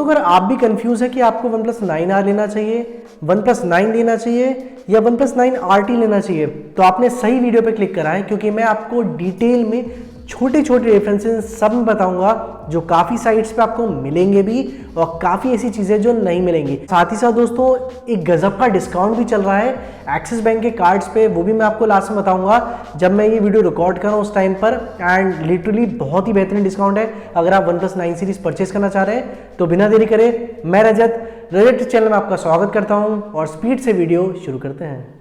तो अगर आप भी कंफ्यूज है कि आपको OnePlus 9R लेना चाहिए, OnePlus 9 लेना चाहिए या OnePlus 9 RT लेना चाहिए, तो आपने सही वीडियो पे क्लिक करा है, क्योंकि मैं आपको डिटेल में छोटे छोटे रेफरेंसेस सब में बताऊंगा जो काफ़ी साइट्स पे आपको मिलेंगे भी और काफ़ी ऐसी चीज़ें जो नहीं मिलेंगी। साथ ही साथ दोस्तों एक गजब का डिस्काउंट भी चल रहा है एक्सिस बैंक के कार्ड्स पे, वो भी मैं आपको लास्ट में बताऊंगा जब मैं ये वीडियो रिकॉर्ड कर रहा हूँ उस टाइम पर। एंड लिटरली बहुत ही बेहतरीन डिस्काउंट है अगर आप OnePlus 9 सीरीज परचेज करना चाह रहे हैं। तो बिना देरी करे मैं रजत चैनल में आपका स्वागत करता हूँ और स्पीड से वीडियो शुरू करते हैं।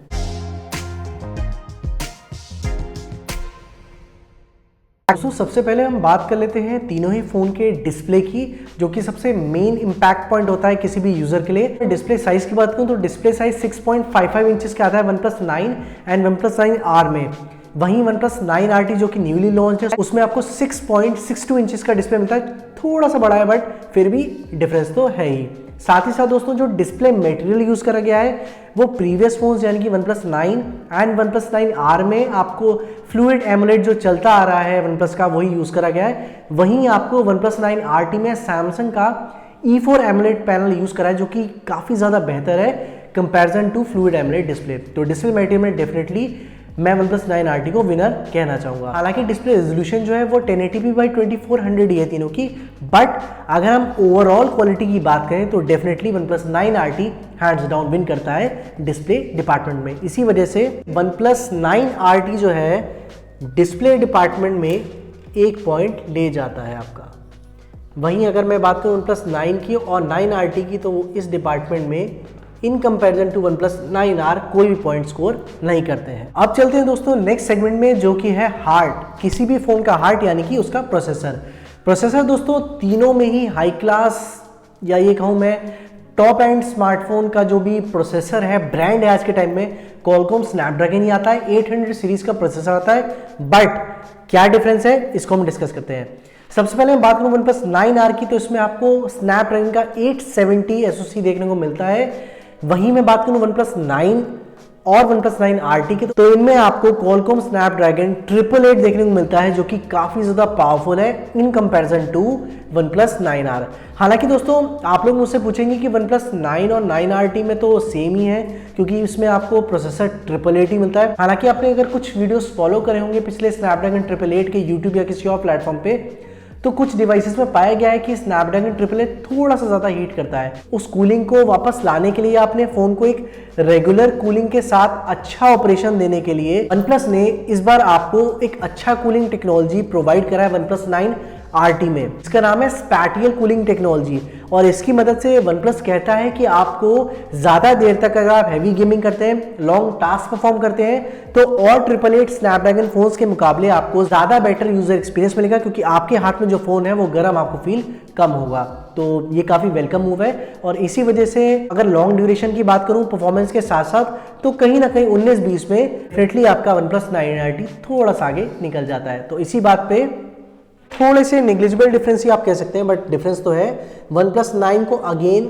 दोस्तों सबसे पहले हम बात कर लेते हैं तीनों ही फ़ोन के डिस्प्ले की, जो कि सबसे मेन इम्पैक्ट पॉइंट होता है किसी भी यूज़र के लिए। डिस्प्ले साइज़ की बात करूं तो डिस्प्ले साइज 6.55 इंचेस का आता है OnePlus 9 एंड OnePlus 9R में। वहीं OnePlus 9RT जो कि न्यूली लॉन्च है उसमें आपको 6.62 इंचेस का डिस्प्ले मिलता है। थोड़ा सा बड़ा है बट फिर भी डिफरेंस तो है ही। साथ ही साथ दोस्तों जो डिस्प्ले मटेरियल यूज़ करा गया है वो प्रीवियस फोन्स यानी कि OnePlus 9 एंड OnePlus 9R में आपको फ्लूइड एमोलेड जो चलता आ रहा है OnePlus का वही यूज़ करा गया है। वहीं आपको OnePlus 9RT में सैमसंग का E4 एमोलेड पैनल यूज़ करा है जो कि काफ़ी ज़्यादा बेहतर है comparison to fluid AMOLED display. तो डिस्प्ले मटेरियल में डेफिनेटली मैं OnePlus 9RT को विनर कहना चाहूँगा। हालांकि डिस्प्ले रेजोल्यूशन जो है वो 1080p/2400 ही है तीनों की, बट अगर हम ओवरऑल क्वालिटी की बात करें तो definitely OnePlus 9RT hands down win करता है डिस्प्ले डिपार्टमेंट में। इसी वजह से OnePlus 9RT जो है डिस्प्ले डिपार्टमेंट में 1 पॉइंट ले जाता है आपका। वहीं अगर मैं बात करूँ OnePlus 9 की और 9RT की तो वो इस डिपार्टमेंट में इन कंपैरिजन टू OnePlus 9R कोई भी पॉइंट स्कोर नहीं करते हैं। अब चलते हैं दोस्तों नेक्स्ट सेगमेंट में जो कि है हार्ट, किसी भी फोन का हार्ट यानी कि उसका प्रोसेसर दोस्तों तीनों में ही हाई क्लास या ये कहूँ मैं टॉप एंड स्मार्टफोन का जो भी प्रोसेसर है ब्रांड है आज के टाइम में Qualcomm Snapdragon ही आता है। 800 सीरीज का प्रोसेसर आता है, बट क्या डिफरेंस है इसको हम डिस्कस करते हैं। सबसे पहले मैं बात करूं OnePlus 9R की तो इसमें आपको Snapdragon का 870 SoC देखने को मिलता है। वहीं मैं बात करूं OnePlus 9 और OnePlus 9RT की तो इनमें आपको Qualcomm Snapdragon 888 देखने को मिलता है जो कि काफ़ी ज़्यादा पावरफुल है in comparison to OnePlus 9R। हालांकि दोस्तों आप लोग मुझसे पूछेंगे कि OnePlus 9 और 9RT में तो सेम ही है क्योंकि इसमें आपको प्रोसेसर 888 ही मिलता है। हालांकि आपने अगर कुछ वीडियोस फॉलो करे होंगे पिछले Snapdragon 888 के यूट्यूब या किसी और प्लेटफॉर्म पे, तो कुछ डिवाइसेस में पाया गया है कि Snapdragon 888 थोड़ा सा ज़्यादा हीट करता है। उस कूलिंग को वापस लाने के लिए आपने फ़ोन को एक रेगुलर कूलिंग के साथ अच्छा ऑपरेशन देने के लिए OnePlus ने इस बार आपको एक अच्छा कूलिंग टेक्नोलॉजी प्रोवाइड करा है OnePlus 9RT में। इसका नाम है स्पैटियल कूलिंग टेक्नोलॉजी और इसकी मदद से OnePlus कहता है कि आपको ज़्यादा देर तक अगर आप हैवी गेमिंग करते हैं, लॉन्ग टास्क परफॉर्म करते हैं तो और 888 स्नैपड्रैगन फोन्स के मुकाबले आपको ज़्यादा बेटर यूज़र एक्सपीरियंस मिलेगा, क्योंकि आपके हाथ में जो फ़ोन है वो गर्म आपको फील कम होगा। तो ये काफ़ी वेलकम मूव है और इसी वजह से अगर लॉन्ग ड्यूरेशन की बात करूँ परफॉर्मेंस के साथ साथ तो कहीं ना कहीं 19-20 में डेफिनेटली आपका OnePlus 9RT थोड़ा सा आगे निकल जाता है। तो इसी बात पे थोड़े से नेग्लिजिबल डिफरेंस ही आप कह सकते हैं, बट डिफरेंस तो है। OnePlus 9 को अगेन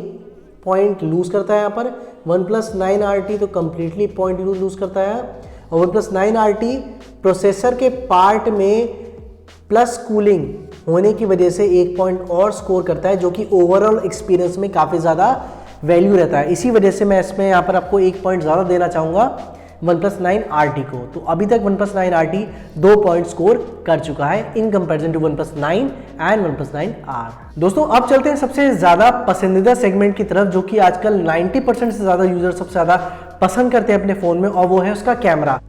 पॉइंट लूज करता है यहाँ पर, OnePlus 9RT तो कंप्लीटली पॉइंट लूज करता है। और OnePlus 9RT प्रोसेसर के पार्ट में प्लस कूलिंग होने की वजह से 1 पॉइंट और स्कोर करता है, जो कि ओवरऑल एक्सपीरियंस में काफ़ी ज़्यादा वैल्यू रहता है। इसी वजह से मैं इसमें यहाँ पर आपको 1 पॉइंट ज़्यादा देना चाहूँगा OnePlus 9RT को। तो अभी तक OnePlus 9RT 2 पॉइंट स्कोर कर चुका है in comparison to OnePlus 9 and OnePlus 9R। दोस्तों अब चलते हैं सबसे ज़्यादा पसंदीदा सेगमेंट की तरफ, जो कि आजकल 90% से ज़्यादा यूजर सबसे ज़्यादा पसंद करते हैं अपने फ़ोन में, और वो है उसका कैमरा।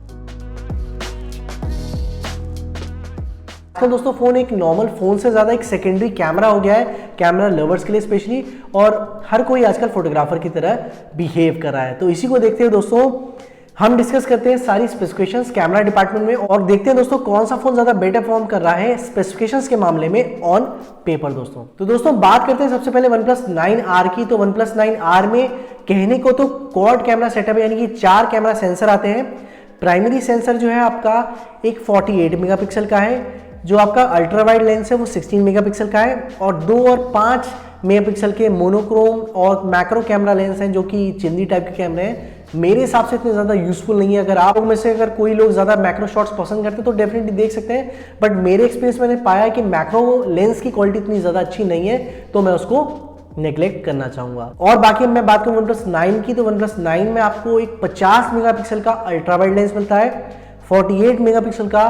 दोस्तों फोन एक नॉर्मल फोन से ज़्यादा एक सेकेंडरी कैमरा हो गया है, कैमरा लवर्स के लिए स्पेशली, और हर कोई आजकल फोटोग्राफर की तरह बिहेव कर रहा है। तो इसी को देखते हुए दोस्तों हम डिस्कस करते हैं सारी स्पेसिफिकेशंस कैमरा डिपार्टमेंट में और देखते हैं दोस्तों कौन सा फोन ज़्यादा बेटर परफॉर्म कर रहा है स्पेसिफिकेशंस के मामले में ऑन पेपर। दोस्तों तो दोस्तों बात करते हैं सबसे पहले OnePlus 9R की। तो OnePlus 9R में कहने को तो क्वाड कैमरा सेटअप है, यानी कि 4 कैमरा सेंसर आते हैं। प्राइमरी सेंसर जो है आपका एक 48 मेगापिक्सल का है, जो आपका अल्ट्रा वाइड लेंस है वो 16 मेगापिक्सल का है, और 2 और 5 मेगापिक्सल के मोनोक्रोम और मैक्रो कैमरा लेंस हैं, जो कि चिंदी टाइप के कैमरे हैं। मेरे हिसाब से इतने ज़्यादा यूजफुल नहीं है। अगर आप लोग में से अगर कोई लोग ज़्यादा मैक्रो शॉट्स पसंद करते हैं तो डेफिनेटली देख सकते हैं, बट मेरे एक्सपीरियंस मैंने पाया है कि मैक्रो लेंस की क्वालिटी इतनी ज़्यादा अच्छी नहीं है, तो मैं उसको नेग्लेक्ट करना चाहूंगा। और बाकी मैं बात करूं OnePlus 9 की, तो OnePlus 9 में आपको एक 50 मेगापिक्सल का अल्ट्रा वाइड लेंस मिलता है, 48 मेगापिक्सल का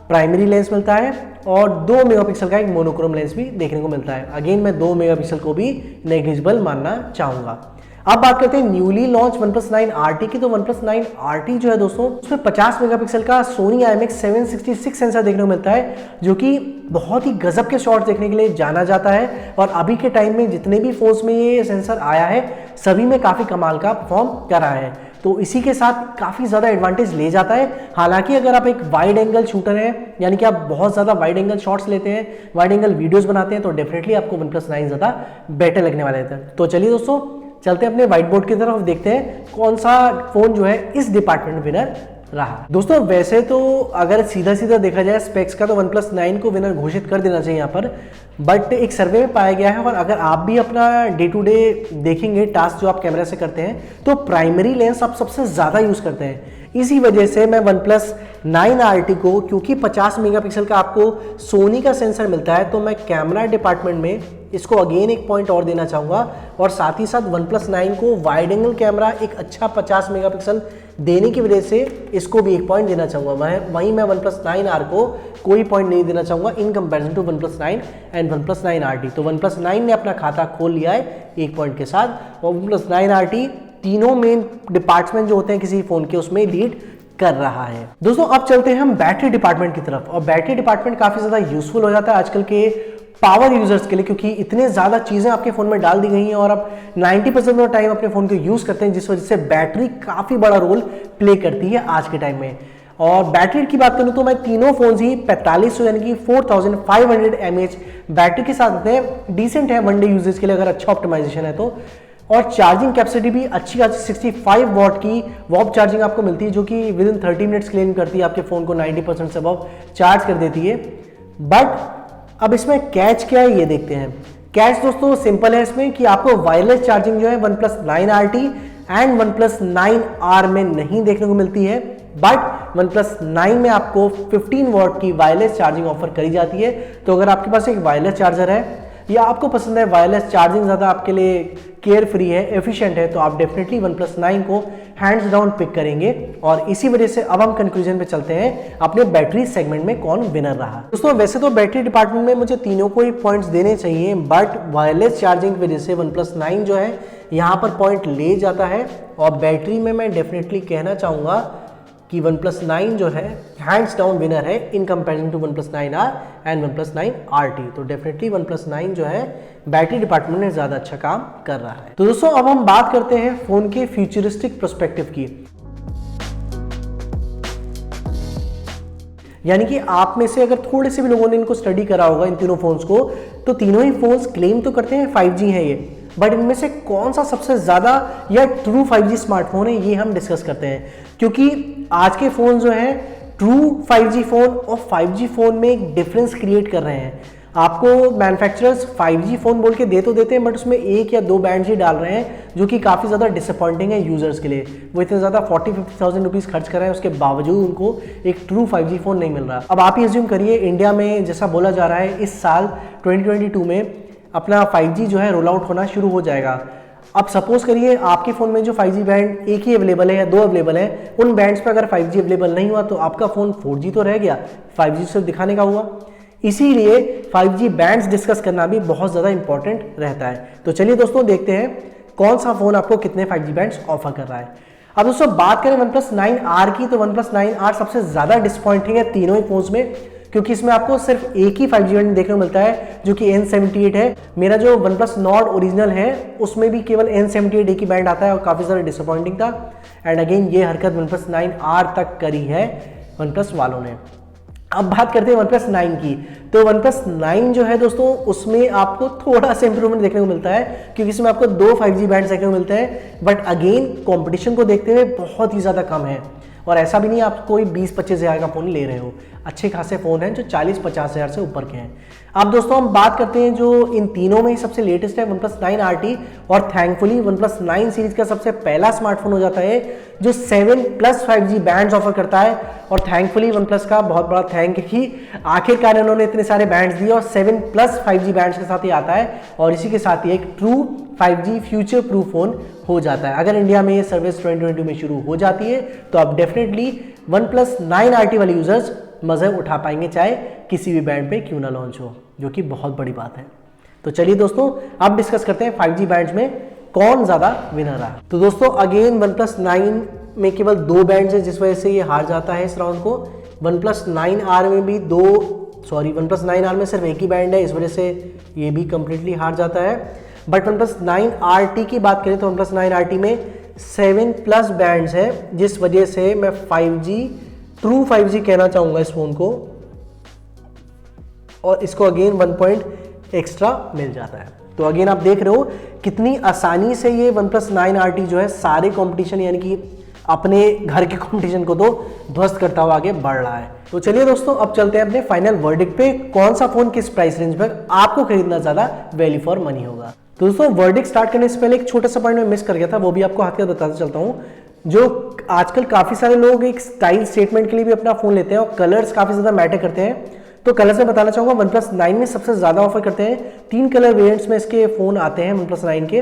प्राइमरी लेंस मिलता है और 2 मेगापिक्सल का एक मोनोक्रोम लेंस भी देखने को मिलता है। अगेन मैं 2 मेगापिक्सल को भी नेग्लिजिबल मानना चाहूंगा। अब बात करते हैं न्यूली लॉन्च OnePlus 9 RT की, तो OnePlus 9 RT जो है दोस्तों, उसमें 50 मेगापिक्सल का Sony IMX766 सेंसर देखने को मिलता है, जो कि बहुत ही गजब के शॉट्स देखने के लिए जाना जाता है। और अभी के टाइम में जितने भी फोन्स में ये सेंसर आया है सभी में काफ़ी कमाल का परफॉर्म कर रहा है, तो इसी के साथ काफ़ी ज़्यादा एडवांटेज ले जाता है। हालांकि अगर आप एक वाइड एंगल शूटर हैं, यानी कि आप बहुत ज़्यादा वाइड एंगल शॉट्स लेते हैं, वाइड एंगल वीडियोस बनाते हैं, तो डेफिनेटली आपको OnePlus 9 ज़्यादा बेटर लगने वाले थे। तो चलिए दोस्तों, चलते हैं अपने व्हाइट बोर्ड की तरफ, देखते हैं कौन सा फोन जो है इस डिपार्टमेंट विनर रहा। दोस्तों वैसे तो अगर सीधा सीधा देखा जाए स्पेक्स का, तो OnePlus 9 को विनर घोषित कर देना चाहिए यहाँ पर, बट एक सर्वे में पाया गया है, और अगर आप भी अपना डे टू डे देखेंगे टास्क जो आप कैमरा से करते हैं, तो प्राइमरी लेंस आप सबसे ज़्यादा यूज़ करते हैं। इसी वजह से मैं OnePlus 9 RT को, क्योंकि 50 मेगापिक्सल का आपको सोनी का सेंसर मिलता है, तो मैं कैमरा डिपार्टमेंट में इसको अगेन एक पॉइंट और देना चाहूँगा। और साथ ही साथ OnePlus 9 को वाइड एंगल कैमरा एक अच्छा 50 मेगापिक्सल देने की वजह से इसको भी एक पॉइंट देना चाहूँगा। वहीं मैं OnePlus 9R को कोई पॉइंट नहीं देना चाहूँगा in comparison to OnePlus 9 and OnePlus 9 RT। तो OnePlus 9 ने अपना खाता खोल लिया है एक पॉइंट के साथ, और OnePlus 9 RT तीनों मेन डिपार्टमेंट जो होते हैं किसी फोन के, उसमें लीड कर रहा है। दोस्तों अब चलते हैं हम बैटरी डिपार्टमेंट की तरफ, और बैटरी डिपार्टमेंट काफी ज्यादा यूजफुल हो जाता है आजकल के पावर यूजर्स के लिए, क्योंकि इतने ज्यादा चीजें आपके फोन में डाल दी गई हैं और आप 90% ऑफ टाइम अपने फोन को यूज करते हैं, जिस वजह से बैटरी काफी बड़ा रोल प्ले करती है आज के टाइम में। और बैटरी की बात करूं तो मैं तीनों फोन ही 4500 यानी कि 4500 mAh बैटरी के साथ आते हैं। डिसेंट है वनडे यूजेज के लिए अगर अच्छा ऑप्टिमाइजेशन है तो। और चार्जिंग कैपेसिटी भी अच्छी खासी 65 वॉट की वॉप चार्जिंग आपको मिलती है, जो कि विद इन 30 मिनट्स क्लीन करती है आपके फ़ोन को, 90% से अबव चार्ज कर देती है। बट अब इसमें कैच क्या है ये देखते हैं। कैच दोस्तों सिंपल है इसमें कि आपको वायरलेस चार्जिंग जो है OnePlus 9 RT and OnePlus 9R में नहीं देखने को मिलती है, बट OnePlus 9 में आपको 15 वॉट की वायरलेस चार्जिंग ऑफर करी जाती है। तो अगर आपके पास एक वायरलेस चार्जर है या आपको पसंद है वायरलेस चार्जिंग, ज़्यादा आपके लिए केयर फ्री है, एफिशिएंट है, तो आप डेफिनेटली OnePlus 9 को हैंड्स डाउन पिक करेंगे। और इसी वजह से अब हम कंक्लूजन पे चलते हैं अपने बैटरी सेगमेंट में कौन विनर रहा। दोस्तों वैसे तो बैटरी डिपार्टमेंट में मुझे तीनों को ही पॉइंट्स देने चाहिए, बट वायरलेस चार्जिंग की वजह से OnePlus 9 जो है यहाँ पर पॉइंट ले जाता है। और बैटरी में मैं डेफिनेटली कहना चाहूँगा कि OnePlus 9 जो है हैंड्स डाउन विनर है in comparison to OnePlus 9R and OnePlus 9 RT। तो डेफिनेटली OnePlus 9 जो है बैटरी डिपार्टमेंट में ज़्यादा अच्छा काम कर रहा है। तो दोस्तों अब हम बात करते हैं फ़ोन के फ्यूचरिस्टिक पर्सपेक्टिव की, यानी कि आप में से अगर थोड़े से भी लोगों ने इनको स्टडी करा होगा इन तीनों फोन्स को, तो तीनों ही फोन्स क्लेम तो करते हैं 5G है ये, बट इनमें से कौन सा सबसे ज़्यादा या ट्रू 5G स्मार्टफोन है ये हम डिस्कस करते हैं। क्योंकि आज के फ़ोन जो हैं ट्रू 5G फ़ोन और 5G फ़ोन में एक डिफरेंस क्रिएट कर रहे हैं। आपको मैन्युफैक्चरर्स 5G फ़ोन बोल के दे तो देते हैं, बट उसमें 1 या 2 बैंड्स ही डाल रहे हैं, जो कि काफ़ी ज़्यादा डिसअपॉइंटिंग है यूज़र्स के लिए। वो इतने ज़्यादा 40-50,000 रुपीज़ खर्च कर रहे हैं, उसके बावजूद उनको एक ट्रू 5G फ़ोन नहीं मिल रहा। अब आप ही एज्यूम करिए इंडिया में जैसा बोला जा रहा है इस साल 2022 में अपना 5G जो है रोल आउट होना शुरू हो जाएगा। अब सपोज करिए आपके फ़ोन में जो 5G बैंड एक ही अवेलेबल है या 2 अवेलेबल है, उन बैंड्स पर अगर 5G अवेलेबल नहीं हुआ तो आपका फ़ोन 4G तो रह गया, 5G सिर्फ दिखाने का हुआ। इसीलिए 5G बैंड्स डिस्कस करना भी बहुत ज़्यादा इंपॉर्टेंट रहता है। तो चलिए दोस्तों देखते हैं कौन सा फ़ोन आपको कितने 5G बैंड्स ऑफर कर रहा है। अब दोस्तों बात करें OnePlus 9R की, तो OnePlus 9R सबसे ज़्यादा डिसअपॉइंटिंग है तीनों ही फोन्स में, क्योंकि इसमें आपको सिर्फ एक ही 5G बैंड देखने को मिलता है, जो कि N78 है। मेरा जो OnePlus Nord ओरिजिनल है उसमें भी केवल N78 एक ही बैंड आता है और काफ़ी ज़्यादा डिसअपॉइंटिंग था। एंड अगेन ये हरकत OnePlus 9R तक करी है OnePlus वालों ने। अब बात करते हैं OnePlus 9 की, तो OnePlus 9 जो है दोस्तों उसमें आपको थोड़ा सा इंप्रूवमेंट देखने को मिलता है, क्योंकि इसमें आपको 2 5G बैंड देखने को मिलते हैं, बट अगेन कंपटीशन को देखते हुए बहुत ही ज़्यादा कम है। और ऐसा भी नहीं आप कोई 20-25 हज़ार का फ़ोन ले रहे हो, अच्छे खासे फ़ोन हैं जो 40-50 हज़ार से ऊपर के हैं। अब दोस्तों हम बात करते हैं जो इन तीनों में ही सबसे लेटेस्ट है OnePlus 9 RT, और थैंकफुली OnePlus 9 सीरीज का सबसे पहला स्मार्टफोन हो जाता है जो 7+ 5G बैंड्स ऑफर करता है। और थैंकफुली OnePlus का बहुत बड़ा थैंक है कि आखिरकार उन्होंने इतने सारे बैंड्स दिए और 7+ 5G बैंड्स के साथ ही आता है, और इसी के साथ ही एक true 5G future proof phone हो जाता है। अगर इंडिया में ये सर्विस 2022 में शुरू हो जाती है तो आप डेफिनेटली OnePlus 9 RT वाले यूजर्स मज़े उठा पाएंगे, चाहे किसी भी बैंड पे क्यों ना लॉन्च हो, जो कि बहुत बड़ी बात है। तो चलिए दोस्तों अब डिस्कस करते हैं 5G बैंड्स में कौन ज़्यादा विनर रहा। तो दोस्तों अगेन OnePlus 9 में केवल 2 बैंड्स हैं, जिस वजह से ये हार जाता है इस राउंड को। OnePlus 9R में भी OnePlus 9R में सिर्फ एक ही बैंड है, इस वजह से ये भी कंप्लीटली हार जाता है। बट OnePlus 9 RT की बात करें तो OnePlus 9 RT में 7+ बैंड्स है, जिस वजह से मैं 5G ट्रू 5G कहना चाहूँगा इस फ़ोन को, और इसको अगेन 1 पॉइंट एक्स्ट्रा मिल जाता है। तो अगेन आप देख रहे हो कितनी आसानी से ये OnePlus 9 RT जो है सारे कंपटीशन यानी कि अपने घर के कंपटीशन को तो ध्वस्त करता हुआ आगे बढ़ रहा है। तो चलिए दोस्तों अब चलते हैं अपने फाइनल वर्डिक्ट पे, कौन सा फ़ोन किस प्राइस रेंज पर आपको खरीदना ज़्यादा वैल्यू फॉर मनी होगा। तो दोस्तों वर्डिक्ट स्टार्ट करने से पहले एक छोटा सा पॉइंट मैं मिस कर गया था, वो भी आपको हाथ के बताता चलता हूँ। जो आजकल काफ़ी सारे लोग एक स्टाइल स्टेटमेंट के लिए भी अपना फ़ोन लेते हैं और कलर्स काफ़ी ज़्यादा मैटर करते हैं। तो कलर्स में बताना चाहूँगा OnePlus 9 में सबसे ज़्यादा ऑफर करते हैं, 3 कलर वेरिएंट्स में इसके फ़ोन आते हैं OnePlus 9 के।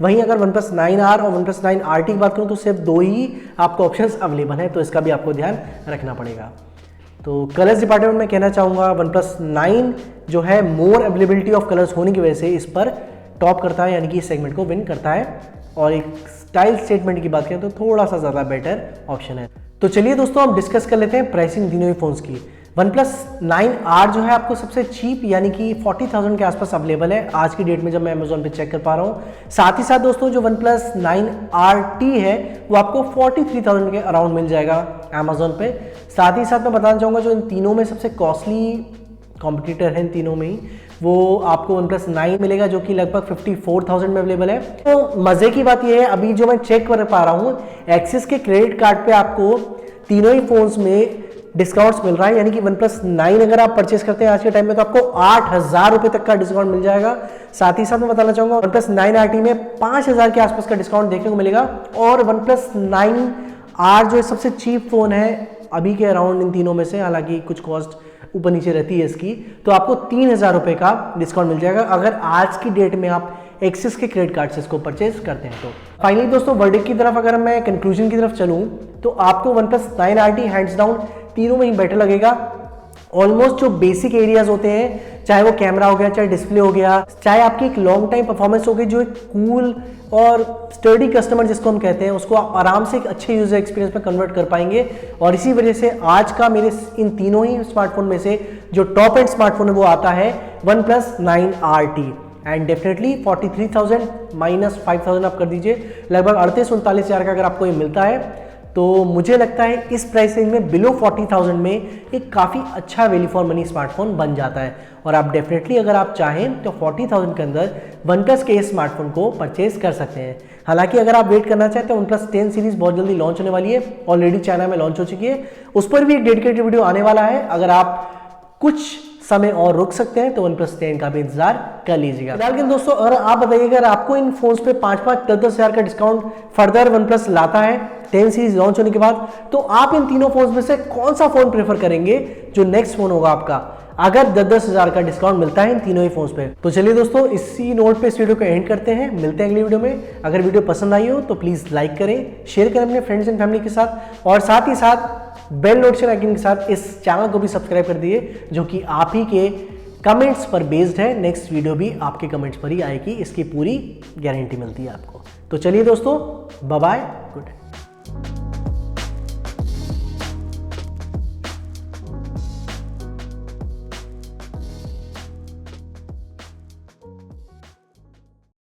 वहीं अगर OnePlus 9R और OnePlus 9 RT की बात करूँ तो सिर्फ 2 ही आपको ऑप्शंस अवेलेबल हैं, तो इसका भी आपको ध्यान रखना पड़ेगा। तो कलर्स डिपार्टमेंट में कहना चाहूँगा OnePlus 9 जो है मोर अवेलेबिलिटी ऑफ कलर्स होने की वजह से इस पर टॉप करता है, यानी कि इस सेगमेंट को विन करता है। और एक स्टाइल स्टेटमेंट की बात करें तो थोड़ा सा ज़्यादा बेटर ऑप्शन है। तो चलिए दोस्तों हम डिस्कस कर लेते हैं प्राइसिंग तीनों ही फोन्स की। OnePlus 9R जो है आपको सबसे चीप यानी कि 40,000 के आसपास अवेलेबल है आज की डेट में, जब मैं अमेजोन पे चेक कर पा रहा हूँ। साथ ही साथ दोस्तों जो OnePlus 9RT है वो आपको 43,000 के अराउंड मिल जाएगा अमेजोन पे। साथ ही साथ मैं बताना चाहूँगा जो इन तीनों में सबसे कॉस्टली कॉम्पिटिटर है इन तीनों में ही, वो आपको OnePlus 9 मिलेगा जो कि लगभग 54,000 में अवेलेबल है। तो मज़े की बात यह है अभी जो मैं चेक कर पा रहा हूँ एक्सिस के क्रेडिट कार्ड पे आपको तीनों ही फोन्स में डिस्काउंट्स मिल रहा है, यानी कि OnePlus 9 अगर आप परचेस करते हैं आज के टाइम में तो आपको 8,000 रुपये तक का डिस्काउंट मिल जाएगा। साथ ही साथ मैं बताना चाहूँगा OnePlus 9 RT में 5,000 के आसपास का डिस्काउंट देखने को मिलेगा। और OnePlus 9R जो सबसे चीप फ़ोन है अभी के अराउंड इन तीनों में से, हालांकि कुछ कॉस्ट ऊपर नीचे रहती है इसकी, तो आपको 3,000 रुपये का डिस्काउंट मिल जाएगा अगर आज की डेट में आप एक्सिस के क्रेडिट कार्ड से इसको परचेज करते हैं। तो फाइनली दोस्तों वर्डिक्ट की तरफ अगर मैं कंक्लूजन की तरफ चलूँ तो आपको OnePlus 9 RT हैंड्स डाउन तीनों में ही बेटर लगेगा। ऑलमोस्ट जो बेसिक एरियाज होते हैं, चाहे वो कैमरा हो गया, चाहे डिस्प्ले हो गया, चाहे आपकी एक लॉन्ग टाइम परफॉर्मेंस हो गई, जो एक कूल और स्टर्डी कस्टमर जिसको हम कहते हैं उसको आप आराम से एक अच्छे यूजर एक्सपीरियंस में कन्वर्ट कर पाएंगे। और इसी वजह से आज का मेरे इन तीनों ही स्मार्टफोन में से जो टॉप एंड स्मार्टफोन है वो आता है OnePlus 9 RT। And definitely 43,000 minus 5,000 आप कर दीजिए, लगभग 38-39 हज़ार का अगर आपको ये मिलता है तो मुझे लगता है इस प्राइस रेंज में बिलो 40,000 में एक काफ़ी अच्छा वैल्यू फॉर मनी स्मार्टफोन बन जाता है। और आप डेफिनेटली अगर आप चाहें तो 40,000 के अंदर OnePlus के इस स्मार्टफोन को परचेज कर सकते हैं। हालांकि अगर आप वेट करना चाहते हैं OnePlus 10 सीरीज बहुत जल्दी लॉन्च होने वाली है, ऑलरेडी चाइना में लॉन्च हो चुकी है, उस पर भी एक डेडिकेटेड वीडियो आने वाला है। अगर आप कुछ समय और रुक सकते हैं तो OnePlus 10 का भी इंतजार कर लीजिएगा। फिलहाल दोस्तों अगर आप बताइए अगर आपको इन फोन्स पे 5-10 हज़ार का डिस्काउंट फर्दर OnePlus लाता है 10 सीरीज लॉन्च होने के बाद, तो आप इन तीनों फोन्स में से कौन सा फोन प्रेफर करेंगे जो नेक्स्ट फोन होगा आपका, अगर 10-10 हज़ार का डिस्काउंट मिलता है इन तीनों ही फोन्स पे। तो चलिए दोस्तों इसी नोट पे इस वीडियो को एंड करते हैं, मिलते हैं अगली वीडियो में। अगर वीडियो पसंद आई हो तो प्लीज लाइक करें, शेयर करें अपने फ्रेंड्स एंड फैमिली के साथ, और साथ ही साथ बेल नोटिफिकेशन आइकन के साथ इस चैनल को भी सब्सक्राइब कर दिए, जो कि आप ही के कमेंट्स पर बेस्ड है। नेक्स्ट वीडियो भी आपके कमेंट्स पर ही आएगी, इसकी पूरी गारंटी मिलती है आपको। तो चलिए दोस्तों बाय बाय, गुड।